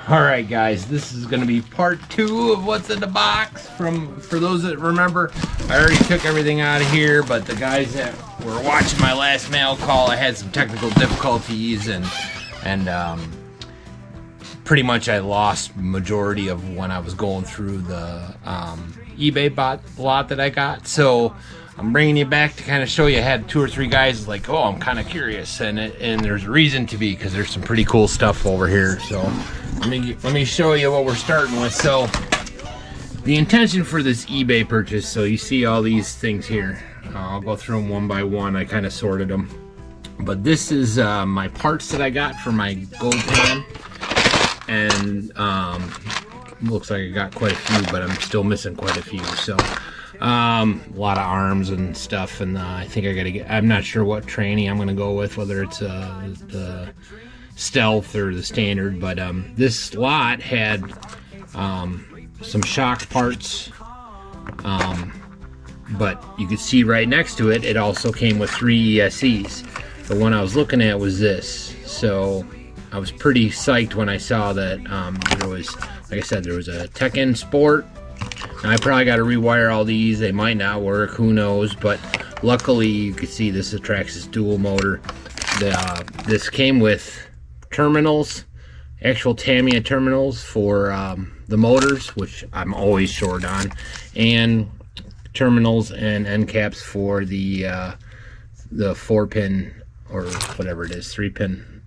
Alright guys, this is going to be part 2 of what's in the box. For those that remember, I already took everything out of here, but the guys that were watching my last mail call, I had some technical difficulties and pretty much I lost majority of when I was going through the eBay lot that I got. So I'm bringing you back to kind of show you. I had 2 or 3 guys like, oh, I'm kind of curious, and there's a reason to be, because there's some pretty cool stuff over here. So let me show you what we're starting with. So the intention for this eBay purchase, so you see all these things here. I'll go through them one by one. I kind of sorted them, but this is my parts that I got for my gold pan, and looks like I got quite a few, but I'm still missing quite a few. So a lot of arms and stuff, and I think I gotta get, I'm not sure what tranny I'm gonna go with, whether it's the stealth or the standard, but this lot had some shock parts, but you can see right next to it, it also came with 3 ESCs. The one I was looking at was this, so I was pretty psyched when I saw that there was, like I said, there was a Tech-N Sport. Now, I probably got to rewire all these. They might not work, who knows, but luckily you can see this Atraxis dual motor. This came with terminals, actual Tamiya terminals for the motors, which I'm always short on, and terminals and end caps for the 4-pin or whatever it is, 3-pin.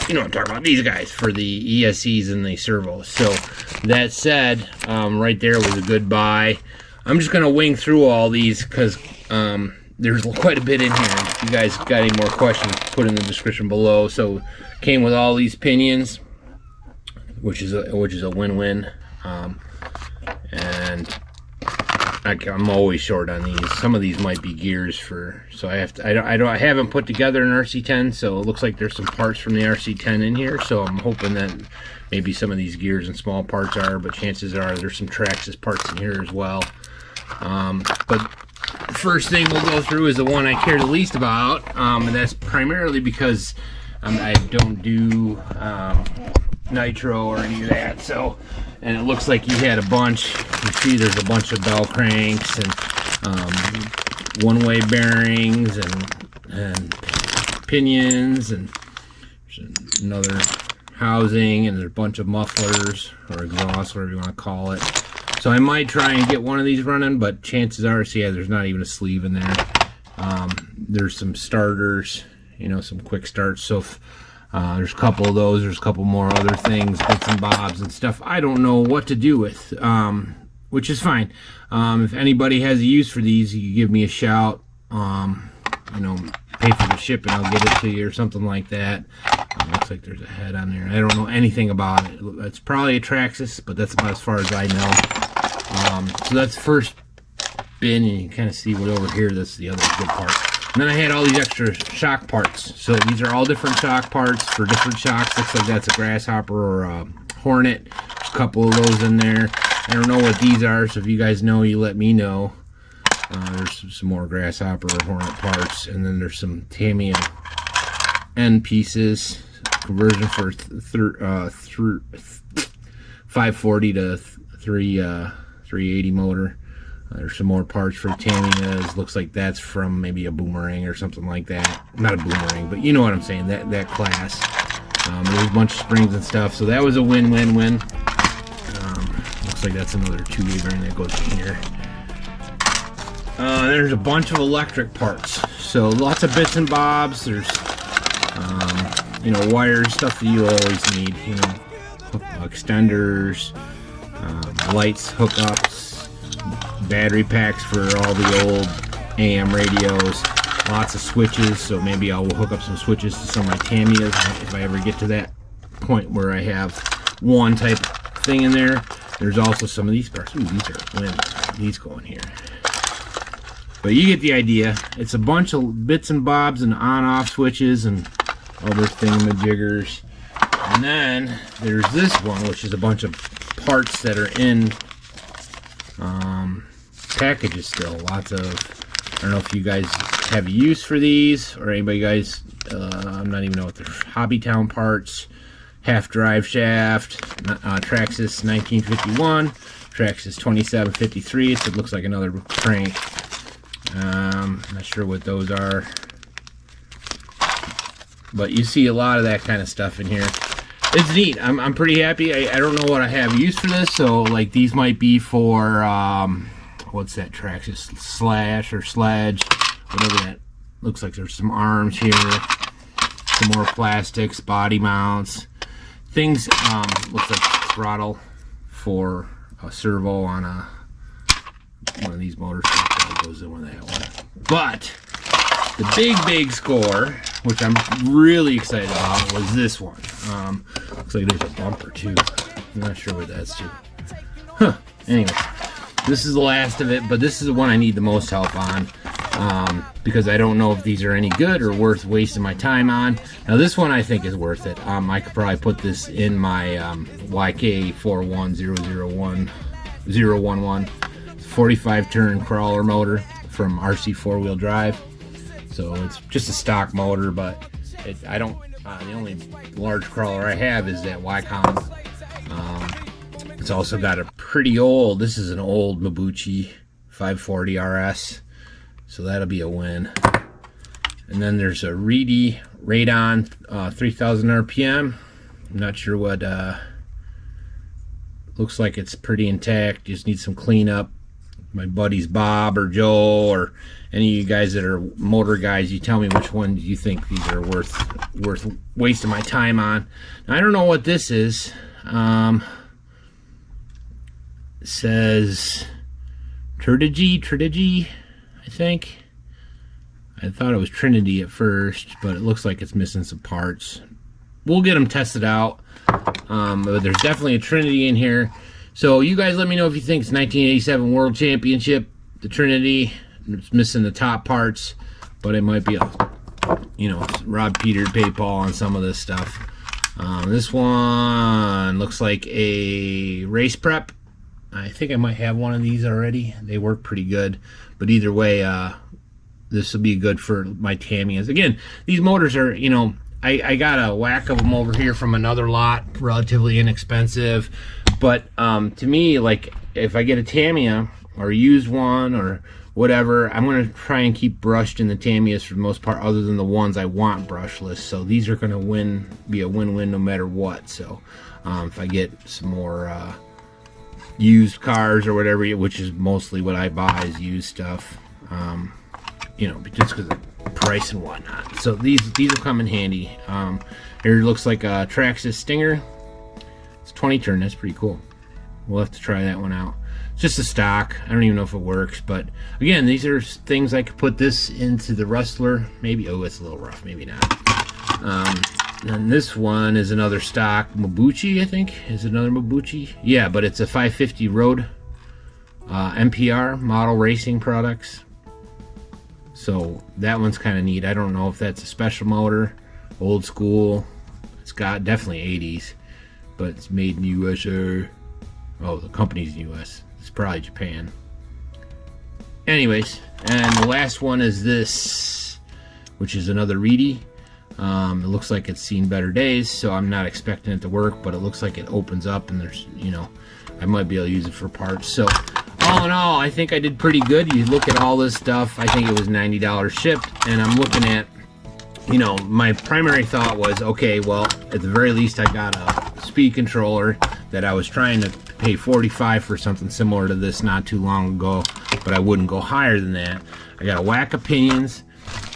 You know what I'm talking about, these guys for the ESCs and the servos. So that said, right there was a good buy. I'm just gonna wing through all these because there's quite a bit in here. If you guys got any more questions, put in the description below. So came with all these pinions, which is a win-win, and I'm always short on these. Some of these might be gears for, so I have to, I haven't put together an RC10, so it looks like there's some parts from the RC10 in here, so I'm hoping that maybe some of these gears and small parts are, but chances are there's some Traxxas parts in here as well. But the first thing we'll go through is the one I care the least about, and that's primarily because I don't do nitro or any of that. So, and it looks like you had a bunch. You see there's a bunch of bell cranks and one-way bearings and pinions, and there's another housing, and there's a bunch of mufflers or exhaust, whatever you want to call it. So I might try and get one of these running, but chances are, see, yeah, there's not even a sleeve in there. There's some starters, you know, some quick starts. So if, there's a couple of those, there's a couple more other things, bits and bobs and stuff I don't know what to do with, which is fine. If anybody has a use for these, you can give me a shout. You know, pay for the shipping, I'll get it to you or something like that. Looks like there's a head on there. I don't know anything about it. It's probably a Traxxas, but that's about as far as I know. So that's the first bin, and you can kind of see what over here, that's the other good part. And then I had all these extra shock parts. So these are all different shock parts for different shocks. Looks like that's a Grasshopper or a Hornet. A couple of those in there. I don't know what these are, so if you guys know, you let me know. There's some more Grasshopper or Hornet parts. And then there's some Tamiya end pieces. Conversion for 540 to 380 motor. There's some more parts for Tamiyas. Looks like that's from maybe a Boomerang or something like that. Not a Boomerang, but you know what I'm saying, that class. There's a bunch of springs and stuff, so that was a win-win-win. Looks like that's another 2-way bearing that goes in here. There's a bunch of electric parts, so lots of bits and bobs. There's you know, wires, stuff that you always need, you know, extenders, lights, hookups, battery packs for all the old AM radios, lots of switches, so maybe I'll hook up some switches to some of my Tamiyas if I ever get to that point where I have one type thing in there. There's also some of these parts. Ooh, these are wind. These go in here. But you get the idea. It's a bunch of bits and bobs and on-off switches and other thingamajiggers. And then there's this one, which is a bunch of parts that are in packages still. Lots of I don't know if you guys have use for these, or anybody guys, I'm not even know what they're, Hobbytown parts, half drive shaft, Traxxas 1951, Traxxas 2753, so it looks like another crank. Not sure what those are, but you see a lot of that kind of stuff in here. It's neat. I'm pretty happy. I don't know what I have used for this, so like these might be for what's that Traxxas slash or sledge, whatever that looks like. There's some arms here, some more plastics, body mounts, things. Looks like throttle for a servo on one of these motors. Goes in with that one. But the big score, which I'm really excited about, was this one. Looks like there's a bumper too. I'm not sure what that's to. Huh. Anyway, this is the last of it, but this is the one I need the most help on, because I don't know if these are any good or worth wasting my time on. Now this one I think is worth it. I could probably put this in my YK41001 45 turn crawler motor from RC 4-wheel drive. So it's just a stock motor, but I don't. The only large crawler I have is that Wycom. It's also got a pretty old. This is an old Mabuchi 540 RS, so that'll be a win. And then there's a Reedy Radon 3000 RPM. I'm not sure what. Looks like it's pretty intact. Just needs some cleanup. My buddies Bob or Joe or any of you guys that are motor guys, you tell me which one you think these are worth wasting my time on. Now, I don't know what this is. It says Tridigy, I think. I thought it was Trinity at first, but it looks like it's missing some parts. We'll get them tested out, but there's definitely a Trinity in here. So you guys let me know if you think it's 1987 World Championship, the Trinity. It's missing the top parts, but it might be a, Rob Peter pay Paul on some of this stuff. This one looks like a race prep. I think I might have one of these already. They work pretty good, but either way, this will be good for my Tamiyas. Again, these motors are, I got a whack of them over here from another lot, relatively inexpensive. But to me, like, if I get a Tamiya or a used one or whatever, I'm going to try and keep brushed in the Tamiyas for the most part, other than the ones I want brushless. So these are going to be a win-win no matter what. So if I get some more used cars or whatever, which is mostly what I buy is used stuff, just because of price and whatnot. So these will come in handy. Here looks like a Traxxas Stinger. It's 20 turn. That's pretty cool. We'll have to try that one out. It's just a stock. I don't even know if it works, but again, these are things I could put this into the Rustler. Maybe. Oh, it's a little rough. Maybe not. And this one is another stock Mabuchi. I think is another Mabuchi. Yeah, but it's a 550 Road MPR model racing products. So that one's kind of neat. I don't know if that's a special motor, old school. It's got definitely 80s. But it's made in the USA. Oh, the company's in the US. It's probably Japan. Anyways, and the last one is this, which is another Reedy. It looks like it's seen better days, so I'm not expecting it to work, but it looks like it opens up and there's, I might be able to use it for parts. So all in all, I think I did pretty good. You look at all this stuff, I think it was $90 shipped, and I'm looking at, my primary thought was, okay, well, at the very least I got a speed controller that I was trying to pay $45 for something similar to this not too long ago, but I wouldn't go higher than that. I got a whack of pinions.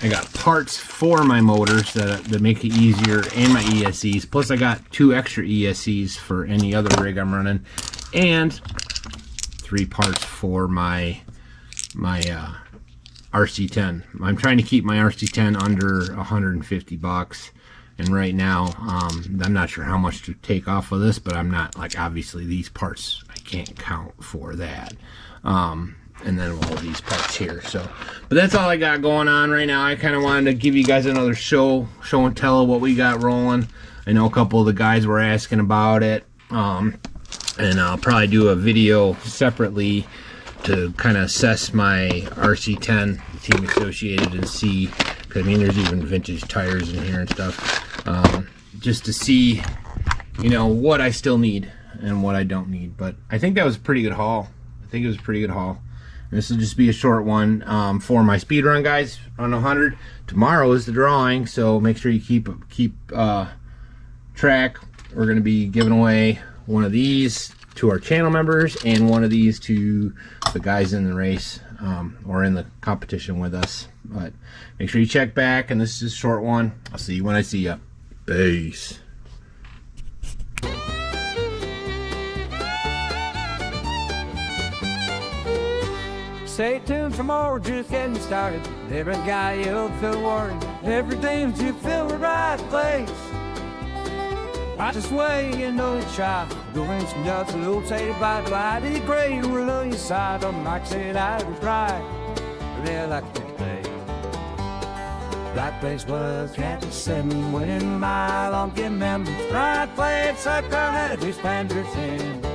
I got parts for my motors that make it easier, and my ESCs. Plus I got 2 extra ESCs for any other rig I'm running, and 3 parts for my RC10. I'm trying to keep my RC10 under $150, and right now I'm not sure how much to take off of this, but I'm not, like, obviously these parts I can't count for that, and then all these parts here. So, but that's all I got going on right now. I kind of wanted to give you guys another show and tell of what we got rolling. I know a couple of the guys were asking about it, and I'll probably do a video separately to kind of assess my RC10 Team Associated and see, because I mean there's even vintage tires in here and stuff, just to see, you know, what I still need and what I don't need. But I think that was a pretty good haul. I think it was a pretty good haul. And this will just be a short one for my speed run, guys, on 100. Tomorrow is the drawing, so make sure you keep track. We're going to be giving away one of these to our channel members and one of these to the guys in the race or in the competition with us. But make sure you check back, and this is a short one. I'll see you when I see you. Peace. Stay tuned for more, we're just getting started. Every guy you'll feel worried, everything you feel the right place. Right this way, you know you try. Doing some nuts, a little taste by the light. It's great, we'll on your side. On Mike said I was right. Really like to play. Right place was Captain 7, winning mile on getting members. Right place, sucker, had a 2 Spanders in.